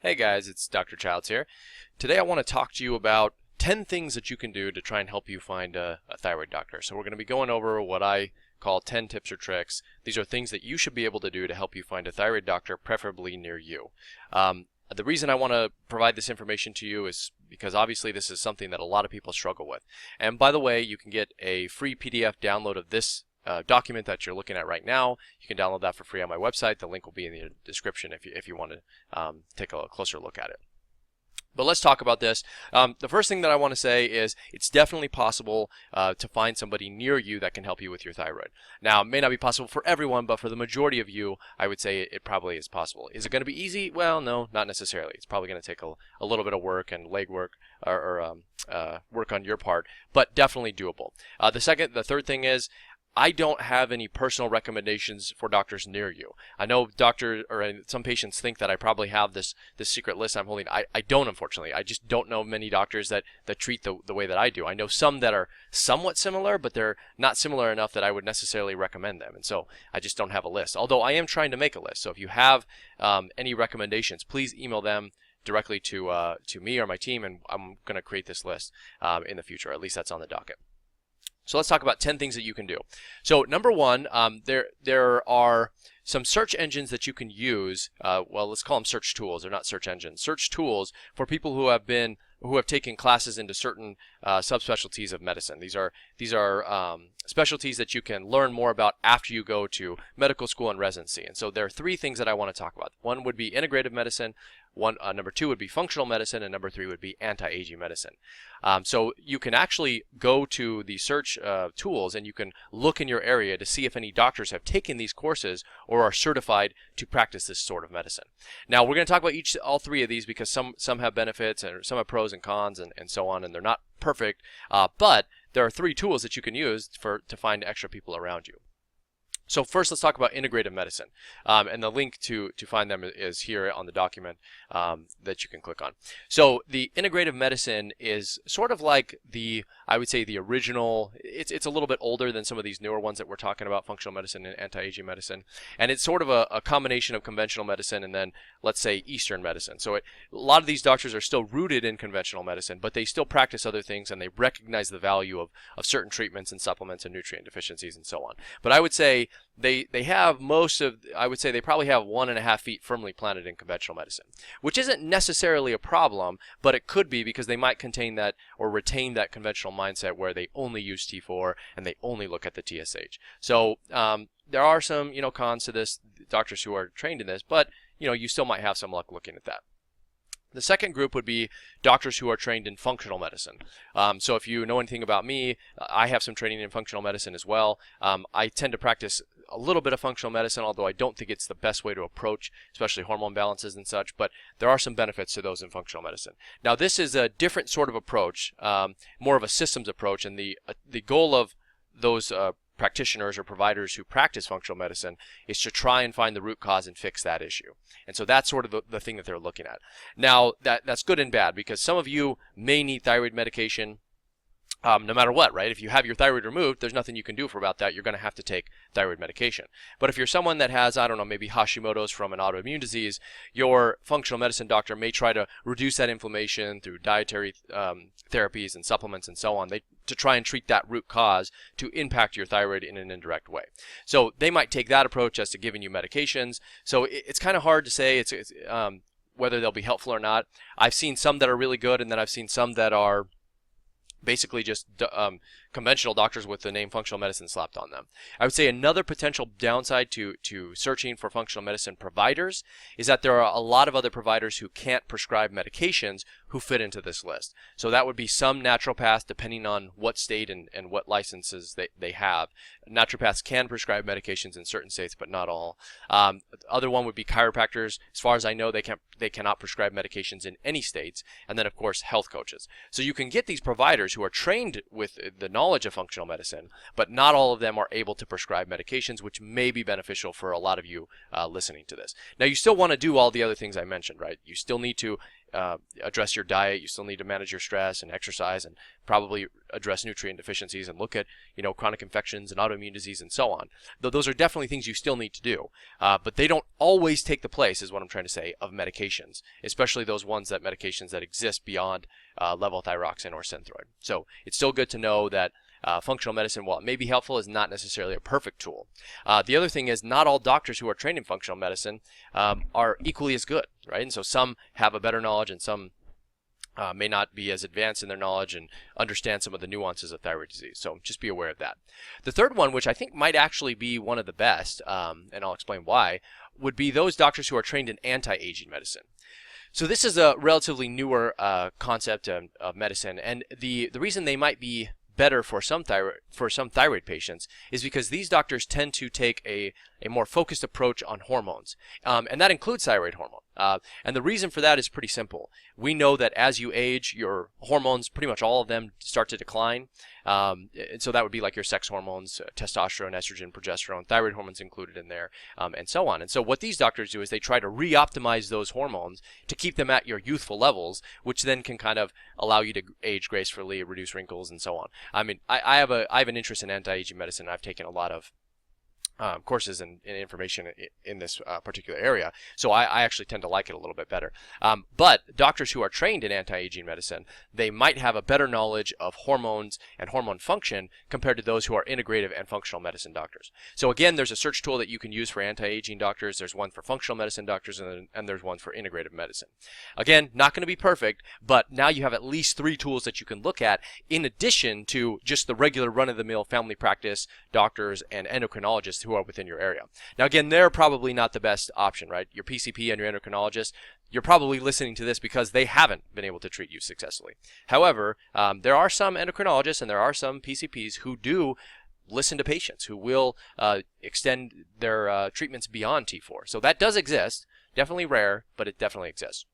Hey guys, it's Dr. Childs here. Today I want to talk to you about 10 things that you can do to try and help you find a thyroid doctor. So we're going to be going over what I call 10 tips or tricks. These are things that you should be able to do to help you find a thyroid doctor, preferably near you. The reason I want to provide this information to you is because obviously this is something that a lot of people struggle with. And by the way, you can get a free PDF download of this document that you're looking at right now. You can download that for free on my website. The link will be in the description if you want to take a closer look at it. But let's talk about this. The first thing that I want to say is it's definitely possible to find somebody near you that can help you with your thyroid. Now, it may not be possible for everyone, but for the majority of you, I would say it probably is possible. Is it going to be easy? Well, no, not necessarily. It's probably going to take a little bit of work and legwork or work on your part, but definitely doable. The third thing is, I don't have any personal recommendations for doctors near you. I know some patients think that I probably have this secret list I'm holding. I don't, unfortunately. I just don't know many doctors that treat the way that I do. I know some that are somewhat similar, but they're not similar enough that I would necessarily recommend them. And so I just don't have a list. Although I am trying to make a list. So if you have any recommendations, please email them directly to me or my team, and I'm going to create this list in the future. At least that's on the docket. So let's talk about 10 things that you can do. So number one, there are some search engines that you can use. Well, let's call them search tools. They're not search engines. Search tools for people who have taken classes into certain subspecialties of medicine. These are specialties that you can learn more about after you go to medical school and residency. And so there are three things that I want to talk about. One would be integrative medicine. Number two would be functional medicine, and number three would be anti-aging medicine. So you can actually go to the search tools and you can look in your area to see if any doctors have taken these courses or are certified to practice this sort of medicine. Now we're going to talk about all three of these because some have benefits and some have pros and cons and so on, and they're not perfect, but there are three tools that you can use to find extra people around you. So first, let's talk about integrative medicine, and the link to find them is here on the document that you can click on. So the integrative medicine is sort of like I would say the original. It's a little bit older than some of these newer ones that we're talking about, functional medicine and anti-aging medicine, and it's sort of a combination of conventional medicine and then let's say Eastern medicine. So a lot of these doctors are still rooted in conventional medicine, but they still practice other things and they recognize the value of certain treatments and supplements and nutrient deficiencies and so on. But I would say they have I would say they probably have 1.5 feet firmly planted in conventional medicine, which isn't necessarily a problem, but it could be because they might contain that or retain that conventional mindset where they only use T4 and they only look at the TSH. So there are some cons to this, doctors who are trained in this, but you still might have some luck looking at that. The second group would be doctors who are trained in functional medicine. So if you know anything about me, I have some training in functional medicine as well. I tend to practice a little bit of functional medicine, although I don't think it's the best way to approach, especially hormone balances and such, but there are some benefits to those in functional medicine. Now this is a different sort of approach, more of a systems approach, and the goal of those practitioners or providers who practice functional medicine is to try and find the root cause and fix that issue. And so that's sort of the thing that they're looking at. Now that's good and bad because some of you may need thyroid medication no matter what, right? If you have your thyroid removed, there's nothing you can do about that. You're going to have to take thyroid medication. But if you're someone that has, I don't know, maybe Hashimoto's from an autoimmune disease, your functional medicine doctor may try to reduce that inflammation through dietary therapies and supplements and so on, to try and treat that root cause to impact your thyroid in an indirect way. So they might take that approach as to giving you medications. So it's kind of hard to say whether they'll be helpful or not. I've seen some that are really good, and then I've seen some that are basically just conventional doctors with the name functional medicine slapped on them. I would say another potential downside to searching for functional medicine providers is that there are a lot of other providers who can't prescribe medications who fit into this list. So that would be some naturopaths, depending on what state and what licenses they have. Naturopaths can prescribe medications in certain states, but not all. Other one would be chiropractors. As far as I know, they cannot prescribe medications in any states. And then, of course, health coaches. So you can get these providers who are trained with the knowledge of functional medicine, but not all of them are able to prescribe medications, which may be beneficial for a lot of you listening to this. Now, you still want to do all the other things I mentioned, right? You still need to address your diet. You still need to manage your stress and exercise, and probably address nutrient deficiencies and look at chronic infections and autoimmune disease and so on. Those are definitely things you still need to do, but they don't always take the place, is what I'm trying to say, of medications, especially those medications that exist beyond levothyroxine or Synthroid. So it's still good to know that functional medicine, while it may be helpful, is not necessarily a perfect tool. The other thing is, not all doctors who are trained in functional medicine are equally as good, right? And so some have a better knowledge, and some may not be as advanced in their knowledge and understand some of the nuances of thyroid disease. So just be aware of that. The third one, which I think might actually be one of the best, and I'll explain why, would be those doctors who are trained in anti-aging medicine. So this is a relatively newer concept of medicine, and the reason they might be better for some thyroid patients is because these doctors tend to take a more focused approach on hormones, and that includes thyroid hormone. And the reason for that is pretty simple. We know that as you age, your hormones, pretty much all of them, start to decline. And so that would be like your sex hormones, testosterone, estrogen, progesterone, thyroid hormones included in there, and so on. And so what these doctors do is they try to re-optimize those hormones to keep them at your youthful levels, which then can kind of allow you to age gracefully, reduce wrinkles, and so on. I mean, I have an interest in anti-aging medicine. I've taken a lot of courses and information in this particular area, so I actually tend to like it a little bit better. But doctors who are trained in anti-aging medicine, they might have a better knowledge of hormones and hormone function compared to those who are integrative and functional medicine doctors. So again, there's a search tool that you can use for anti-aging doctors. There's one for functional medicine doctors, and there's one for integrative medicine. Again, not going to be perfect, but now you have at least 3 tools that you can look at in addition to just the regular run-of-the-mill family practice doctors and endocrinologists who are within your area. Now again, they're probably not the best option, right? Your PCP and your endocrinologist, you're probably listening to this because they haven't been able to treat you successfully. However, there are some endocrinologists and there are some PCPs who do listen to patients, who will extend their treatments beyond T4. So that does exist. Definitely rare, but it definitely exists.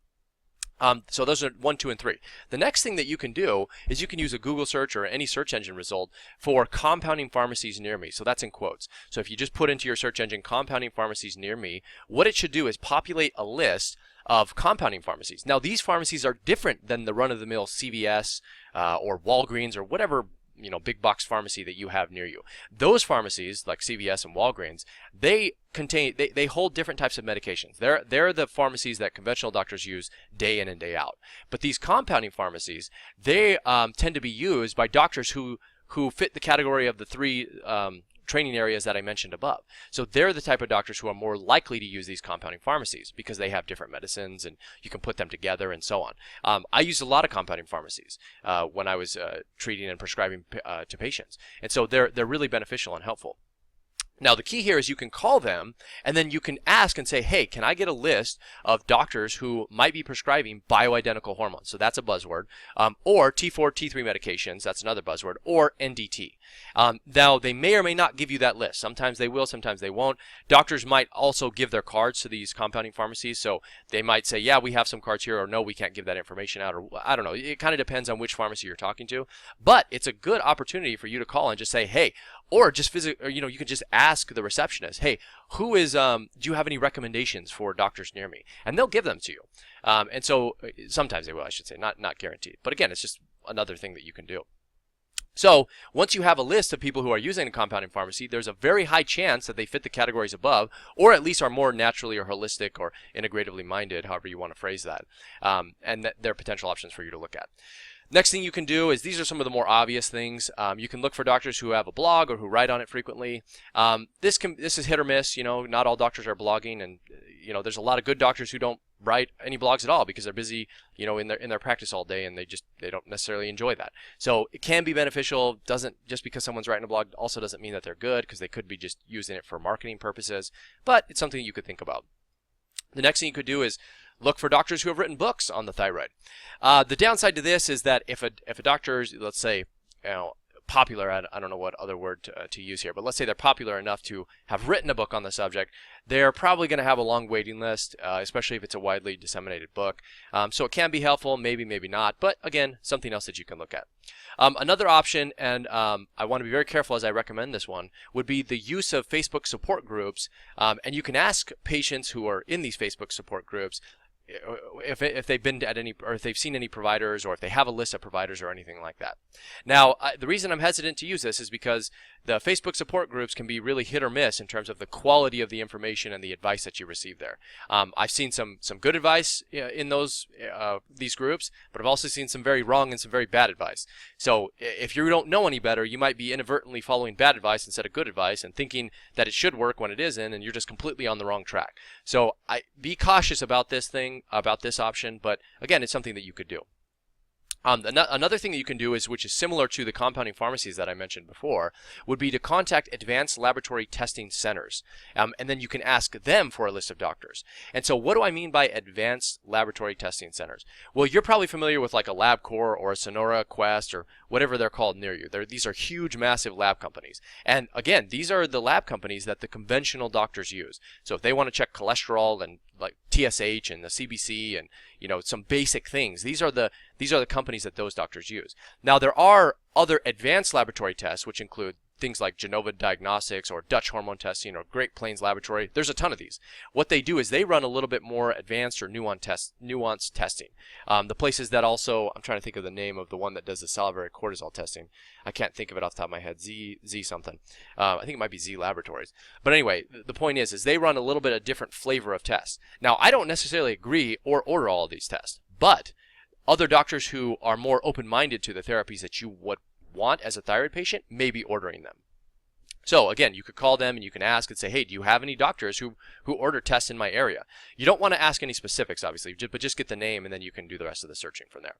So those are 1, 2, and 3. The next thing that you can do is you can use a Google search or any search engine result for compounding pharmacies near me. So that's in quotes. So if you just put into your search engine compounding pharmacies near me, what it should do is populate a list of compounding pharmacies. Now these pharmacies are different than the run-of-the-mill CVS or Walgreens or whatever big box pharmacy that you have near you. Those pharmacies, like CVS and Walgreens, they hold different types of medications. They're the pharmacies that conventional doctors use day in and day out. But these compounding pharmacies, they tend to be used by doctors who fit the category of the 3 training areas that I mentioned above. So they're the type of doctors who are more likely to use these compounding pharmacies because they have different medicines and you can put them together and so on. I used a lot of compounding pharmacies when I was treating and prescribing to patients, and so they're really beneficial and helpful. Now, the key here is you can call them and then you can ask and say, hey, can I get a list of doctors who might be prescribing bioidentical hormones? So that's a buzzword. Or T4, T3 medications, that's another buzzword, or NDT. Now, they may or may not give you that list. Sometimes they will, sometimes they won't. Doctors might also give their cards to these compounding pharmacies. So they might say, yeah, we have some cards here, or no, we can't give that information out, or I don't know. It kind of depends on which pharmacy you're talking to. But it's a good opportunity for you to call and just say, hey, or just you can just ask the receptionist, hey, who is, do you have any recommendations for doctors near me? And they'll give them to you. And so sometimes they will, I should say, not guaranteed. But again, it's just another thing that you can do. So once you have a list of people who are using a compounding pharmacy, there's a very high chance that they fit the categories above, or at least are more naturally or holistic or integratively minded, however you want to phrase that, and that they're potential options for you to look at. Next thing you can do is, these are some of the more obvious things. You can look for doctors who have a blog or who write on it frequently. This is hit or miss. Not all doctors are blogging, and there's a lot of good doctors who don't write any blogs at all because they're busy, in their practice all day, and they don't necessarily enjoy that. So it can be beneficial. Just because someone's writing a blog also doesn't mean that they're good, because they could be just using it for marketing purposes. But it's something you could think about. The next thing you could do is look for doctors who have written books on the thyroid. The downside to this is that if a doctor is, let's say, popular, I don't know what other word to use here, but let's say they're popular enough to have written a book on the subject, they're probably going to have a long waiting list, especially if it's a widely disseminated book. So it can be helpful, maybe not, but again, something else that you can look at. Another option, and I want to be very careful as I recommend this one, would be the use of Facebook support groups, and you can ask patients who are in these Facebook support groups, if they've been at any, or if they've seen any providers, or if they have a list of providers or anything like that. Now, the reason I'm hesitant to use this is because the Facebook support groups can be really hit or miss in terms of the quality of the information and the advice that you receive there. I've seen some good advice in these groups, but I've also seen some very wrong and some very bad advice. So if you don't know any better, you might be inadvertently following bad advice instead of good advice and thinking that it should work when it isn't, and you're just completely on the wrong track. So be cautious about this option, but again, it's something that you could do. Another thing that you can do is, which is similar to the compounding pharmacies that I mentioned before, would be to contact advanced laboratory testing centers, and then you can ask them for a list of doctors. And so what do I mean by advanced laboratory testing centers? Well, you're probably familiar with like a LabCorp or a Sonora Quest or whatever they're called near you. These are huge, massive lab companies. And again, these are the lab companies that the conventional doctors use. So if they want to check cholesterol and like TSH and the CBC and some basic things, these are the companies that those doctors use. Now there are other advanced laboratory tests which include things like Genova Diagnostics or Dutch Hormone Testing or Great Plains Laboratory. There's a ton of these. What they do is they run a little bit more advanced or nuanced testing. The places that also, I'm trying to think of the name of the one that does the salivary cortisol testing. I can't think of it off the top of my head. Z something. I think it might be Z Laboratories. But anyway, the point is they run a little bit of different flavor of tests. Now, I don't necessarily agree or order all of these tests, but other doctors who are more open-minded to the therapies that you would want as a thyroid patient may be ordering them. So again, you could call them and you can ask and say, hey, do you have any doctors who order tests in my area? You don't want to ask any specifics, obviously, but just get the name, and then you can do the rest of the searching from there.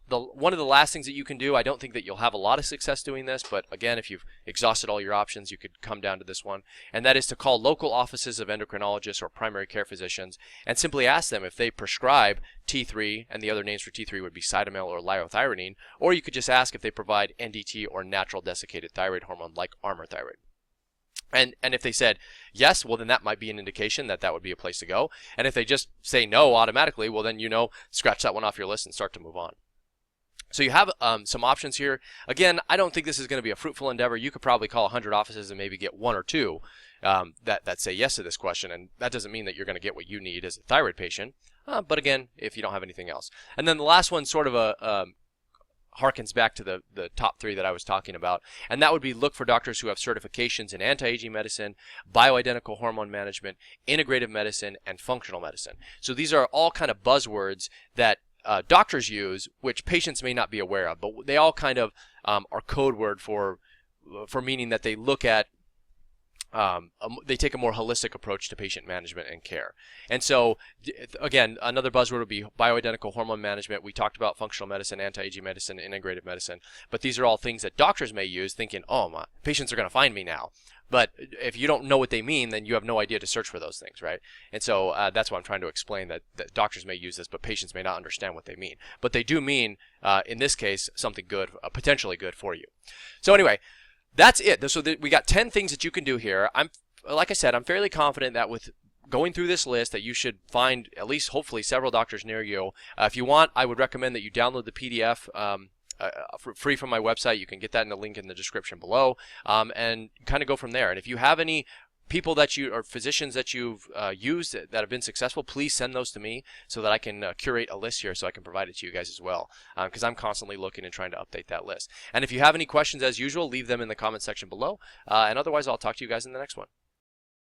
One of the last things that you can do, I don't think that you'll have a lot of success doing this, but again, if you've exhausted all your options, you could come down to this one, and that is to call local offices of endocrinologists or primary care physicians and simply ask them if they prescribe T3, and the other names for T3 would be Cytomel or liothyronine, or you could just ask if they provide NDT or natural desiccated thyroid hormone like Armour Thyroid. And if they said yes, well then that might be an indication that would be a place to go. And if they just say no automatically, well then scratch that one off your list and start to move on. So you have some options here. Again, I don't think this is going to be a fruitful endeavor. You could probably call 100 offices and maybe get one or two that say yes to this question, and that doesn't mean that you're going to get what you need as a thyroid patient. But again, if you don't have anything else. And then the last one sort of harkens back to the top three that I was talking about, and that would be look for doctors who have certifications in anti-aging medicine, bioidentical hormone management, integrative medicine, and functional medicine. So these are all kind of buzzwords that doctors use, which patients may not be aware of, but they all kind of are code word for meaning that they look at they take a more holistic approach to patient management and care. And so, again, another buzzword would be bioidentical hormone management. We talked about functional medicine, anti-aging medicine, integrative medicine. But these are all things that doctors may use thinking, oh, my patients are going to find me now. But if you don't know what they mean, then you have no idea to search for those things, right? And so that's why I'm trying to explain that doctors may use this, but patients may not understand what they mean. But they do mean, in this case, something good, potentially good for you. So anyway, that's it. So we got 10 things that you can do here. Like I said, I'm fairly confident that with going through this list that you should find at least hopefully several doctors near you. If you want, I would recommend that you download the PDF for free from my website. You can get that in the link in the description below, and kind of go from there. And if you have any people or physicians that you've used that have been successful, please send those to me so that I can curate a list here so I can provide it to you guys as well, because I'm constantly looking and trying to update that list. And if you have any questions, as usual, leave them in the comment section below, and otherwise I'll talk to you guys in the next one.